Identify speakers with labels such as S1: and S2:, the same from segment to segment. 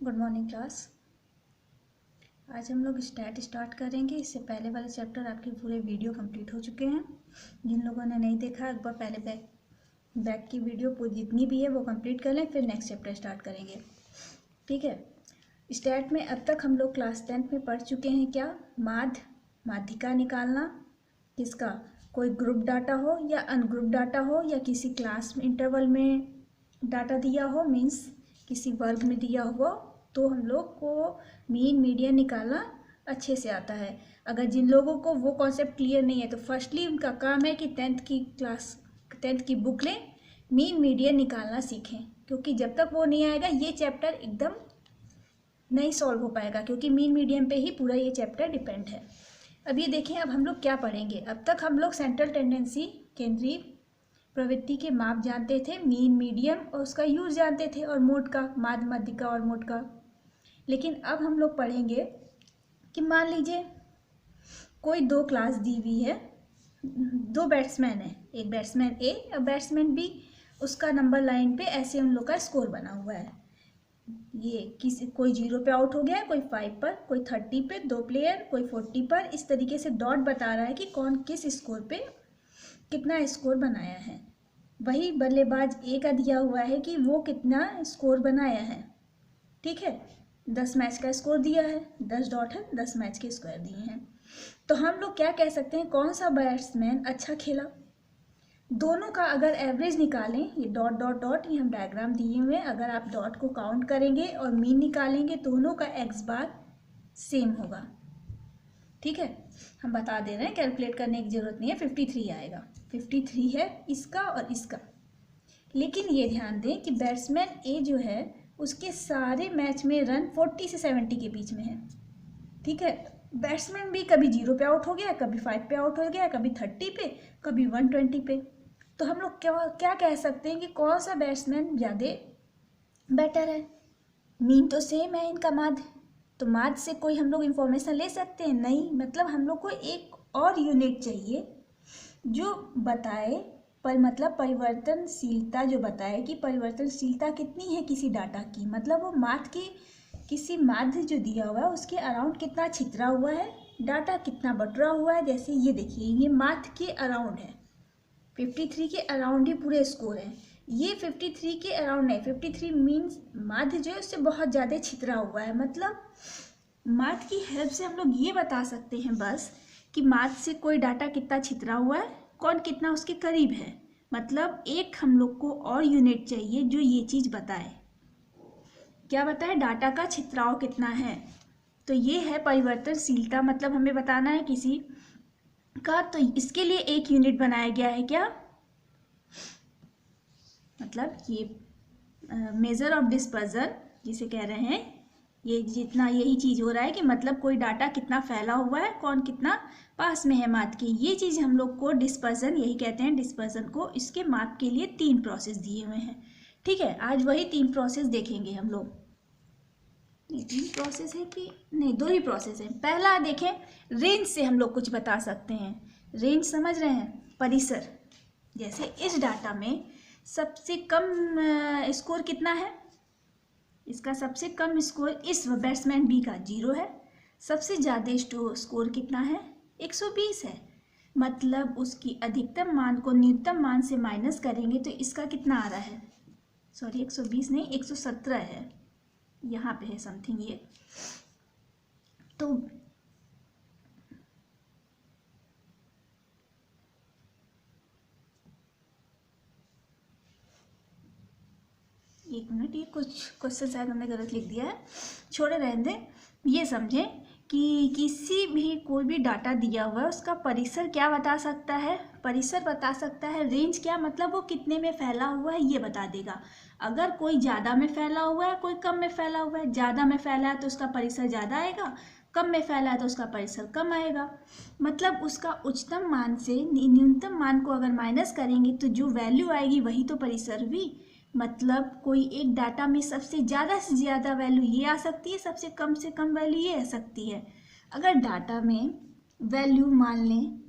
S1: Good morning class. आज हम लोग स्टैट स्टार्ट करेंगे। इससे पहले वाले चैप्टर आपके पूरे वीडियो कंप्लीट हो चुके हैं। जिन लोगों ने नहीं देखा एक बार पहले बैक की वीडियो पूरी जितनी भी है वो कंप्लीट कर लें, फिर नेक्स्ट चैप्टर स्टार्ट करेंगे। ठीक है। स्टैट में अब तक हम लोग क्लास 10th में पढ़ चुके हैं क्या? माध्यिका निकालना। किसका? कोई ग्रुप डाटा हो या अनग्रुप डाटा हो या किसी क्लास में इंटरवल में डाटा दिया हो, मीन्स किसी वर्ग में दिया हुआ, तो हम लोग को मीन मीडियन निकालना अच्छे से आता है। अगर जिन लोगों को वो कॉन्सेप्ट क्लियर नहीं है तो फर्स्टली उनका काम है कि 10th की बुक लें, मीन मीडियन निकालना सीखें, क्योंकि जब तक वो नहीं आएगा ये चैप्टर एकदम नहीं सॉल्व हो पाएगा, क्योंकि मीन मीडियन पे ही पूरा ये चैप्टर डिपेंड है। अब ये देखें, अब हम लोग क्या पढ़ेंगे। अब तक हम लोग सेंट्रल टेंडेंसी, केंद्रीय प्रवृत्ति के माप जानते थे, मीन मीडियम और उसका यूज जानते थे, और मोड का, माध्यिका और मोड का। लेकिन अब हम लोग पढ़ेंगे कि मान लीजिए कोई दो क्लास दी हुई है, दो बैट्समैन है, एक बैट्समैन ए और बैट्समैन बी। उसका नंबर लाइन पे ऐसे उन लोग का स्कोर बना हुआ है। ये किसी कोई 0 पे आउट हो गया है, कोई 5 पर, कोई 30 पे, दो प्लेयर, कोई 40 पर। इस तरीके से डॉट बता रहा है कि कौन किस स्कोर पे कितना स्कोर बनाया है। वही बल्लेबाज ए का दिया हुआ है कि वो कितना स्कोर बनाया है। ठीक है, 10 मैच का स्कोर दिया है, 10 डॉट है, 10 मैच के स्क्वायर दिए हैं। तो हम लोग क्या कह सकते हैं, कौन सा बैट्समैन अच्छा खेला। दोनों का अगर एवरेज निकालें, ये डॉट डॉट डॉट, ये हम डायग्राम दिए हुए हैं, अगर आप डॉट को काउंट करेंगे और मीन निकालेंगे, दोनों का एक्स बार सेम होगा। ठीक है, हम बता दे रहे हैं, कैलकुलेट करने की जरूरत नहीं है। 53 आएगा, 53 है इसका और इसका। लेकिन ये ध्यान दें कि बैट्समैन ए जो है उसके सारे मैच में रन 40 से 70 के बीच में है। ठीक है, बैट्समैन भी कभी 0 पे आउट हो गया, कभी 5 पे आउट हो गया, कभी 30 पे, कभी 120 पे। तो हम लोग क्या कह सकते हैं कि कौन सा बैट्समैन ज़्यादा बेटर है। मीन तो सेम है इनका, माध्य, तो माध्य से कोई हम लोग इंफॉर्मेशन ले सकते हैं? नहीं। मतलब हम लोग को एक और यूनिट चाहिए जो बताए पर, मतलब परिवर्तनशीलता जो बताए कि परिवर्तनशीलता कितनी है किसी डाटा की। मतलब वो माध्य की, किसी माध्य जो दिया हुआ है उसके अराउंड कितना छितरा हुआ है, डाटा कितना बटरा हुआ है। जैसे ये देखिए, ये माध्य के अराउंड है, 53 के अराउंड ही पूरे स्कोर है। ये 53 के अराउंड नहीं, 53 मीन्स माध्य जो है उससे बहुत ज़्यादा छितरा हुआ है। मतलब माध्य की हेल्प से हम लोग ये बता सकते हैं बस कि माध्य से कोई डाटा कितना छितरा हुआ है, कौन कितना उसके करीब है। मतलब एक हम लोग को और यूनिट चाहिए जो ये चीज़ बताए। क्या बताए? डाटा का छितराव कितना है। तो ये है परिवर्तनशीलता। मतलब हमें बताना है किसी का, तो इसके लिए एक यूनिट बनाया गया है। क्या मतलब? ये मेजर ऑफ डिस्पर्जन जिसे कह रहे हैं, ये जितना यही चीज़ हो रहा है कि मतलब कोई डाटा कितना फैला हुआ है, कौन कितना पास में है माप के। ये चीज़ हम लोग को डिस्पर्जन यही कहते हैं, डिस्पर्जन को। इसके माप के लिए 3 प्रोसेस दिए हुए हैं। ठीक है, आज वही 3 प्रोसेस देखेंगे हम लोग। ये 3 प्रोसेस है कि नहीं, 2 ही प्रोसेस है। पहला देखें, रेंज से हम लोग कुछ बता सकते हैं। रेंज समझ रहे हैं? परिसर। जैसे इस डाटा में सबसे कम स्कोर कितना है, इसका सबसे कम स्कोर इस बैट्समैन बी का 0 है। सबसे ज़्यादा स्कोर कितना है? 120 है। मतलब उसकी अधिकतम मान को न्यूनतम मान से माइनस करेंगे तो इसका कितना आ रहा है? सॉरी, 120 नहीं, 117 है, यहाँ पे है समथिंग ये। तो एक मिनट, ये कुछ क्वेश्चन शायद हमने गलत लिख दिया है, छोड़े रहने दें। ये समझें कि किसी भी कोई भी डाटा दिया हुआ है उसका परिसर क्या बता सकता है? परिसर बता सकता है। रेंज क्या? मतलब वो कितने में फैला हुआ है ये बता देगा। अगर कोई ज़्यादा में फैला हुआ है, कोई कम में फैला हुआ है, ज़्यादा में फैला है तो उसका परिसर ज़्यादा आएगा, कम में फैला है तो उसका परिसर कम आएगा। मतलब उसका उच्चतम मान से न्यूनतम मान को अगर माइनस करेंगे तो जो वैल्यू आएगी वही तो परिसर भी। मतलब कोई एक डाटा में सबसे ज़्यादा वैल्यू ये आ सकती है, सबसे कम से कम वैल्यू ये आ सकती है। अगर डाटा में वैल्यू मान लें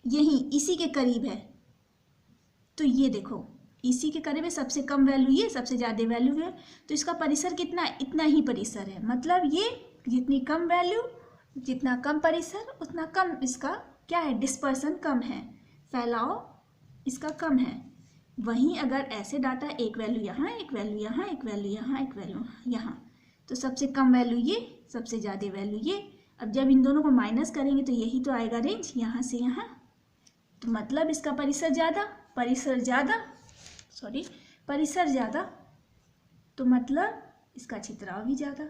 S1: यही इसी के करीब है, तो ये देखो इसी के करीब सबसे कम वैल्यू ये, सबसे ज़्यादा वैल्यू है, तो इसका परिसर कितना, इतना ही परिसर है। मतलब ये जितनी कम वैल्यू, जितना कम परिसर, उतना कम इसका क्या है, डिस्पर्सन कम है, फैलाव इसका कम है। वहीं अगर ऐसे डाटा एक वैल्यू यहाँ, एक वैल्यू यहाँ, एक वैल्यू यहाँ, एक वैल्यू यहाँ, तो सबसे कम वैल्यू ये, सबसे ज़्यादा वैल्यू ये। अब जब इन दोनों को माइनस करेंगे तो यही तो आएगा रेंज, यहाँ से यहाँ, तो मतलब इसका परिसर ज़्यादा, परिसर ज़्यादा, तो मतलब इसका छितराव भी ज़्यादा।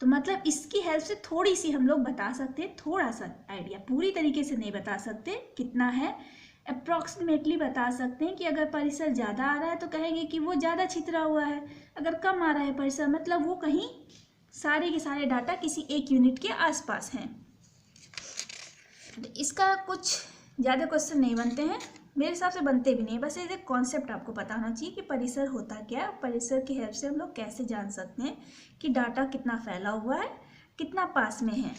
S1: तो मतलब इसकी हेल्प से थोड़ी सी हम लोग बता सकते हैं, थोड़ा सा आइडिया, पूरी तरीके से नहीं बता सकते कितना है, अप्रॉक्सीमेटली बता सकते हैं कि अगर परिसर ज़्यादा आ रहा है तो कहेंगे कि वो ज़्यादा छितरा हुआ है, अगर कम आ रहा है परिसर मतलब वो कहीं सारे के सारे डाटा किसी एक यूनिट के आसपास हैं। इसका कुछ ज़्यादा क्वेश्चन नहीं बनते हैं, मेरे हिसाब से बनते भी नहीं, बस ये कॉन्सेप्ट आपको पता होना चाहिए कि परिसर होता क्या, परिसर की हेल्प से हम लोग कैसे जान सकते हैं कि डाटा कितना फैला हुआ है, कितना पास में है।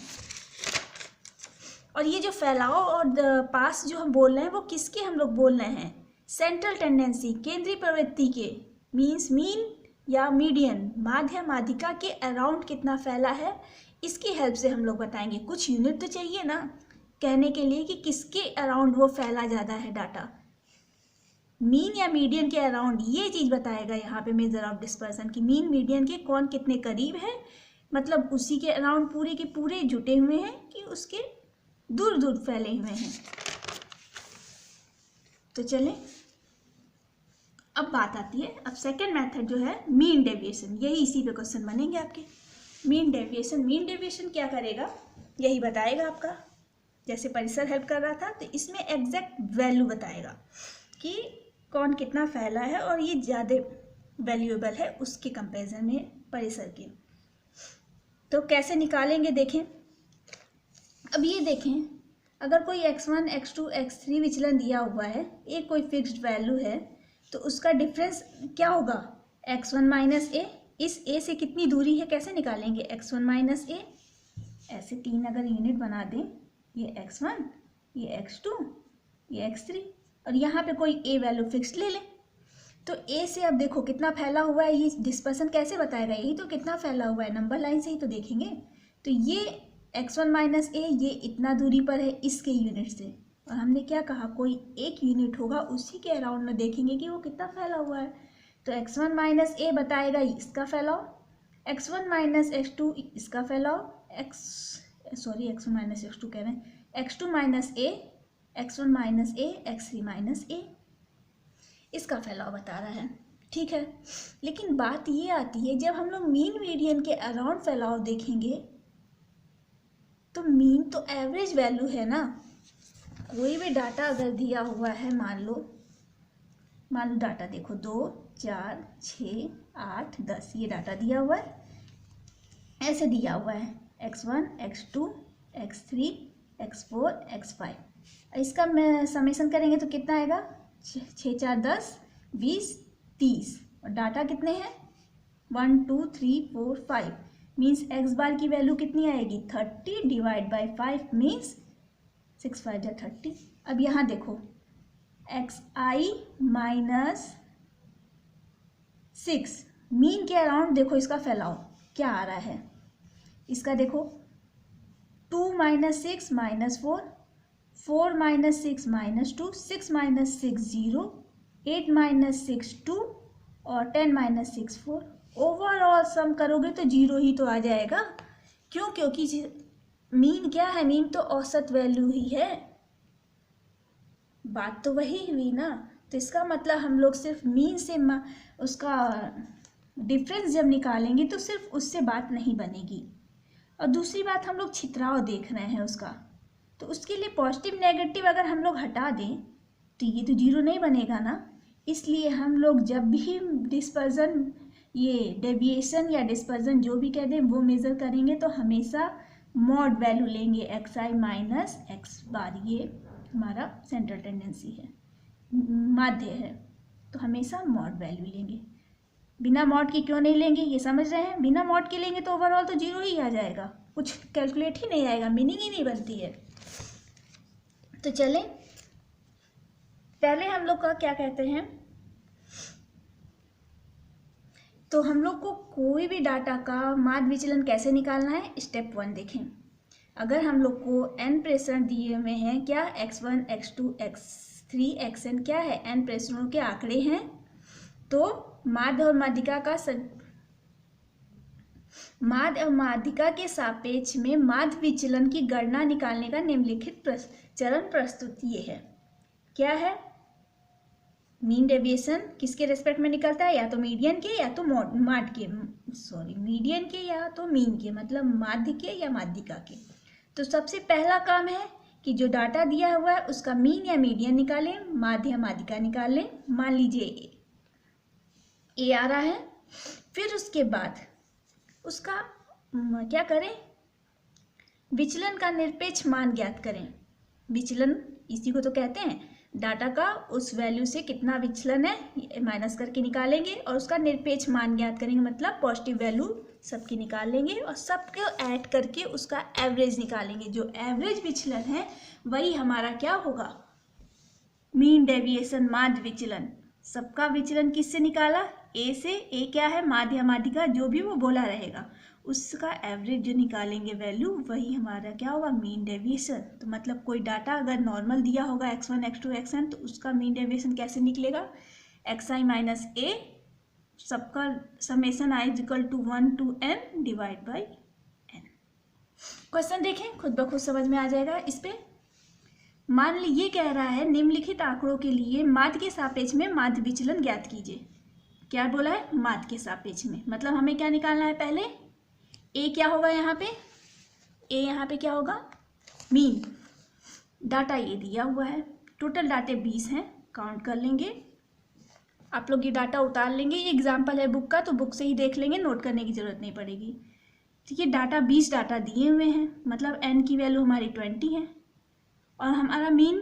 S1: और ये जो फैलाव और पास जो हम बोल रहे हैं वो किसके हम लोग बोल रहे हैं, सेंट्रल टेंडेंसी, केंद्रीय प्रवृत्ति के, मीन्स मीन या मीडियन, माध्य माध्यिका के अराउंड कितना फैला है, इसकी हेल्प से हम लोग बताएंगे। कुछ यूनिट तो चाहिए ना कहने के लिए कि किसके अराउंड वो फैला ज़्यादा है डाटा, मीन या मीडियन के अराउंड, ये चीज़ बताएगा यहाँ पे मेजर ऑफ डिस्पर्सन की मीन मीडियन के कौन कितने करीब है, मतलब उसी के अराउंड पूरे के पूरे जुटे हुए हैं कि उसके दूर दूर फैले हुए हैं। तो चलें, अब बात आती है, अब सेकंड मेथड जो है मीन डेविएशन, यही इसी पे क्वेश्चन बनेंगे आपके। मीन डेविएशन क्या करेगा, यही बताएगा आपका, जैसे परिसर हेल्प कर रहा था, तो इसमें एग्जैक्ट वैल्यू बताएगा कि कौन कितना फैला है और ये ज़्यादा वैल्यूएबल है उसके कंपैरिजन में परिसर के। तो कैसे निकालेंगे देखें। अब ये देखें, अगर कोई x1, x2, x3 विचलन दिया हुआ है, एक कोई फिक्स्ड वैल्यू है, तो उसका डिफरेंस क्या होगा, x1 माइनस ए। इस a से कितनी दूरी है कैसे निकालेंगे, x1 माइनस ए, ऐसे तीन अगर यूनिट बना दें, ये x1, ये x2, ये x3, और यहाँ पे कोई a वैल्यू फिक्स्ड ले लें, तो a से अब देखो कितना फैला हुआ है, ये डिस्पर्सन कैसे बताएगा, यही तो कितना फैला हुआ है, नंबर लाइन से ही तो देखेंगे। तो ये x1 माइनस ए, ये इतना दूरी पर है इसके यूनिट से, और हमने क्या कहा, कोई एक यूनिट होगा उसी के अराउंड में देखेंगे कि वो कितना फैला हुआ है। तो x1 माइनस ए बताएगा इसका फैलाव, x1 माइनस x2 इसका फैलाव, x1 माइनस x2 कह रहे हैं, x2 माइनस ए, x1 माइनस ए, x3 माइनस ए, इसका फैलाव बता रहा है। ठीक है, लेकिन बात ये आती है जब हम लोग मीन मीडियन के अराउंड फैलाव देखेंगे, तो मीन तो एवरेज वैल्यू है ना, कोई भी डाटा अगर दिया हुआ है, मान लो डाटा देखो 2, 4, 6, 8, 10, ये डाटा दिया हुआ है, ऐसे दिया हुआ है x1, x2, x3, x4, x5, इसका समेशन करेंगे तो कितना आएगा, 6, 4, 10, 20, 30, और डाटा कितने हैं 1, 2, 3, 4, 5, मीन्स x बार की वैल्यू कितनी आएगी 30 डिवाइड बाई 5 मीन्स 6, 5 या 30। अब यहाँ देखो xi माइनस 6, मीन के अराउंड देखो इसका फैलाव क्या आ रहा है, इसका देखो 2 minus 6 minus 4, 4 minus 6 minus 2, 6 minus 6 0, 8 minus 6 2, और 10 माइनस 6 4। ओवरऑल सम करोगे तो 0 ही तो आ जाएगा, क्यों, क्योंकि मीन क्या है, मीन तो औसत वैल्यू ही है, बात तो वही हुई ना। तो इसका मतलब हम लोग सिर्फ मीन से उसका डिफरेंस जब निकालेंगे तो सिर्फ उससे बात नहीं बनेगी। और दूसरी बात, हम लोग छितराव देख रहे हैं उसका, तो उसके लिए पॉजिटिव नेगेटिव अगर हम लोग हटा दें तो ये तो 0 नहीं बनेगा ना। इसलिए हम लोग जब भी डिस्पर्जन, ये डेविएशन या डिस्पर्जन जो भी कह दें, वो मेज़र करेंगे तो हमेशा मॉड वैल्यू लेंगे, xi माइनस x बार, ये हमारा सेंट्रल टेंडेंसी है, माध्य है, तो हमेशा मॉड वैल्यू लेंगे। बिना मॉड के क्यों नहीं लेंगे, ये समझ रहे हैं, बिना मॉड के लेंगे तो ओवरऑल तो 0 ही आ जाएगा, कुछ कैलकुलेट ही नहीं आएगा, मीनिंग ही नहीं बनती है। तो चलें, पहले हम लोग का क्या कहते हैं, तो हम लोग को कोई भी डाटा का माध्य विचलन कैसे निकालना है, स्टेप 1 देखें। अगर हम लोग को n प्रेषण दिए हुए हैं, क्या x1 x2 x3 xn क्या है, n प्रेषणों के आंकड़े हैं, तो माध्य और माध्यिका के सापेक्ष में माध्य विचलन की गणना निकालने का निम्नलिखित चरण प्रस्तुत ये है। क्या है, मीन डेविएशन किसके रेस्पेक्ट में निकलता है, या तो मीडियन के या तो मीडियन के या तो मीन के, मतलब माध्य के या माध्यिका के। तो सबसे पहला काम है कि जो डाटा दिया हुआ है उसका मीन या मीडियन निकालें, माध्य या माध्यिका निकाल लें। मान लीजिए ए आ रहा है, फिर उसके बाद उसका क्या करें, विचलन का निरपेक्ष मान ज्ञात करें। विचलन इसी को तो कहते हैं, डाटा का उस वैल्यू से कितना विचलन है माइनस करके निकालेंगे और उसका निरपेक्ष मान ज्ञात करेंगे, मतलब पॉजिटिव वैल्यू सबकी निकाल लेंगे और सबको ऐड करके उसका एवरेज निकालेंगे। जो एवरेज विचलन है वही हमारा क्या होगा, मीन डेविएशन, माध्य विचलन। सबका विचलन किससे निकाला, ए से। ए क्या है, माध्य माध्यिका, जो भी वो बोला रहेगा उसका एवरेज जो निकालेंगे वैल्यू, वही हमारा क्या होगा, मीन डेविएशन। तो मतलब कोई डाटा अगर नॉर्मल दिया होगा x1 x2 xn, तो उसका मीन डेविएशन कैसे निकलेगा, xi माइनस a, सबका summation i equal to 1 to n divide by n। Question देखें, खुद ब खुद समझ में आ जाएगा। इस पे मान ली ये कह रहा है निम्नलिखित आंकड़ों के लिए माध्य के सापेक्ष में माध्य विचलन ज्ञात कीजिए। क्या बोला है, माध्य के सापेक्ष में, मतलब हमें क्या निकालना है, पहले ए क्या होगा यहाँ पे, ए यहाँ पे क्या होगा, मीन। डाटा ये दिया हुआ है, टोटल डाटे 20 हैं, काउंट कर लेंगे। आप लोग ये डाटा उतार लेंगे, ये एग्जाम्पल है बुक का, तो बुक से ही देख लेंगे, नोट करने की ज़रूरत नहीं पड़ेगी। ठीक है, डाटा 20 डाटा दिए हुए हैं, मतलब n की वैल्यू हमारी 20 है और हमारा मीन,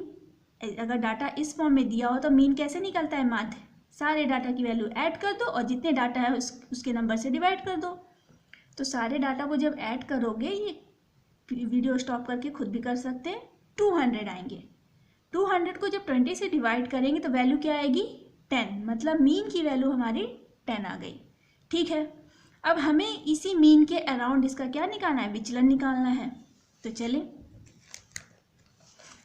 S1: अगर डाटा इस फॉर्म में दिया हो तो मीन कैसे निकलता है, माध्य। सारे डाटा की वैल्यू ऐड कर दो और जितने डाटा है उसके नंबर से डिवाइड कर दो। तो सारे डाटा को जब ऐड करोगे, ये वीडियो स्टॉप करके खुद भी कर सकते हैं, 200 आएंगे। 200 को जब 20 से डिवाइड करेंगे तो वैल्यू क्या आएगी, 10, मतलब मीन की वैल्यू हमारी 10 आ गई। ठीक है, अब हमें इसी मीन के अराउंड इसका क्या निकालना है, विचलन निकालना है। तो चलें,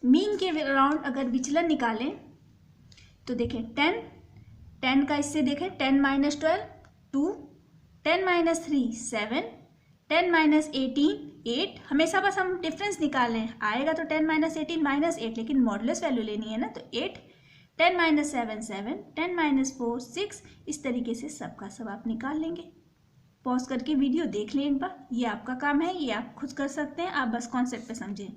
S1: मीन के अराउंड अगर विचलन निकालें तो देखें 10 का इससे देखें 10 माइनस 12 2, 10 माइनस 3 7, 10 माइनस 18 8। हमेशा बस हम डिफरेंस निकालें, आएगा तो 10 माइनस 18 माइनस 8, लेकिन मॉडुलस वैल्यू लेनी है ना, तो 8, 10 माइनस 7 7, 10 माइनस 4 6। इस तरीके से सबका सब आप निकाल लेंगे। पॉज करके वीडियो देख लें एक बार, ये आपका काम है, ये आप खुद कर सकते हैं, आप बस कॉन्सेप्ट पे समझें।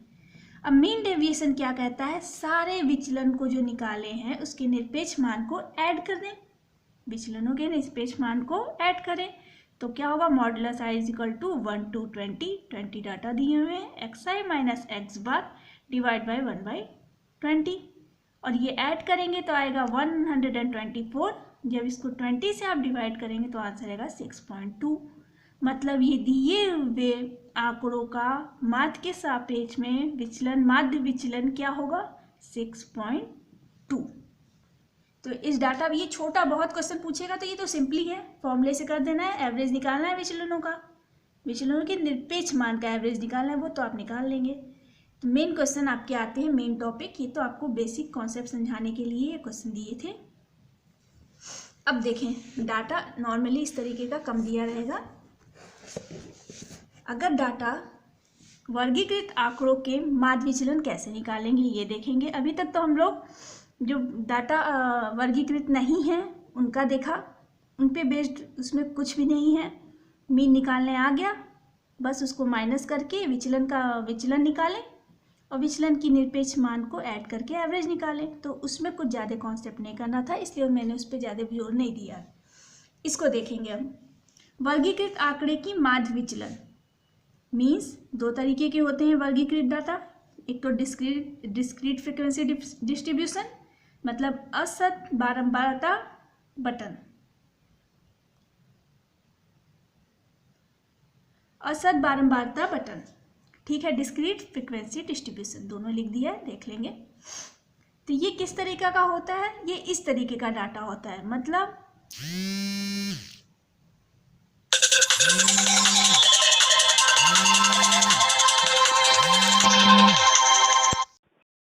S1: अब मीन डेविएशन क्या कहता है, सारे विचलन को जो निकाले हैं उसके निरपेक्ष मान को ऐड कर दें, विचलनों के निरपेक्ष मान को ऐड करें। तो क्या होगा, modulus i equal to 1 to 20 data दिए हुए हैं, xi minus x bar divide by 1/20, और ये ऐड करेंगे तो आएगा 124। जब इसको 20 से आप डिवाइड करेंगे तो आंसर आएगा 6.2। मतलब ये दिए हुए आंकड़ों का माध्य के सापेक्ष में विचलन, माध्य विचलन क्या होगा, 6.2। तो इस डाटा, ये छोटा बहुत क्वेश्चन पूछेगा तो ये तो सिंपली है, फॉर्मूले से कर देना है, एवरेज निकालना है विचलनों का, विचलनों के निरपेक्ष मान का एवरेज निकालना है, वो तो आप निकाल लेंगे। तो मेन क्वेश्चन आपके आते हैं, मेन टॉपिक, ये तो आपको बेसिक कॉन्सेप्ट समझाने के लिए ये क्वेश्चन दिए थे। अब देखें, डाटा नॉर्मली इस तरीके का कम दिया रहेगा। अगर डाटा वर्गीकृत आंकड़ों के माध्य विचलन कैसे निकालेंगे ये देखेंगे। अभी तक तो हम लोग जो डाटा वर्गीकृत नहीं है उनका देखा, उन पे बेस्ड उसमें कुछ भी नहीं है, मीन निकालने आ गया, बस उसको माइनस करके विचलन निकालें और विचलन की निरपेक्ष मान को ऐड करके एवरेज निकालें। तो उसमें कुछ ज़्यादा कॉन्सेप्ट नहीं करना था, इसलिए मैंने उस पर ज़्यादा जोर नहीं दिया। इसको देखेंगे हम, वर्गीकृत आंकड़े की माध्य विचलन मीन्स दो तरीके के होते हैं वर्गीकृत डाटा। एक तो डिस्क्रीट फ्रीक्वेंसी डिस्ट्रीब्यूशन, मतलब असत बारंबारता बटन, असत बारंबारता बटन, ठीक है, डिस्क्रीट फ्रीक्वेंसी डिस्ट्रीब्यूशन, दोनों लिख दिया है, देख लेंगे। तो ये किस तरीके का होता है, ये इस तरीके का डाटा होता है, मतलब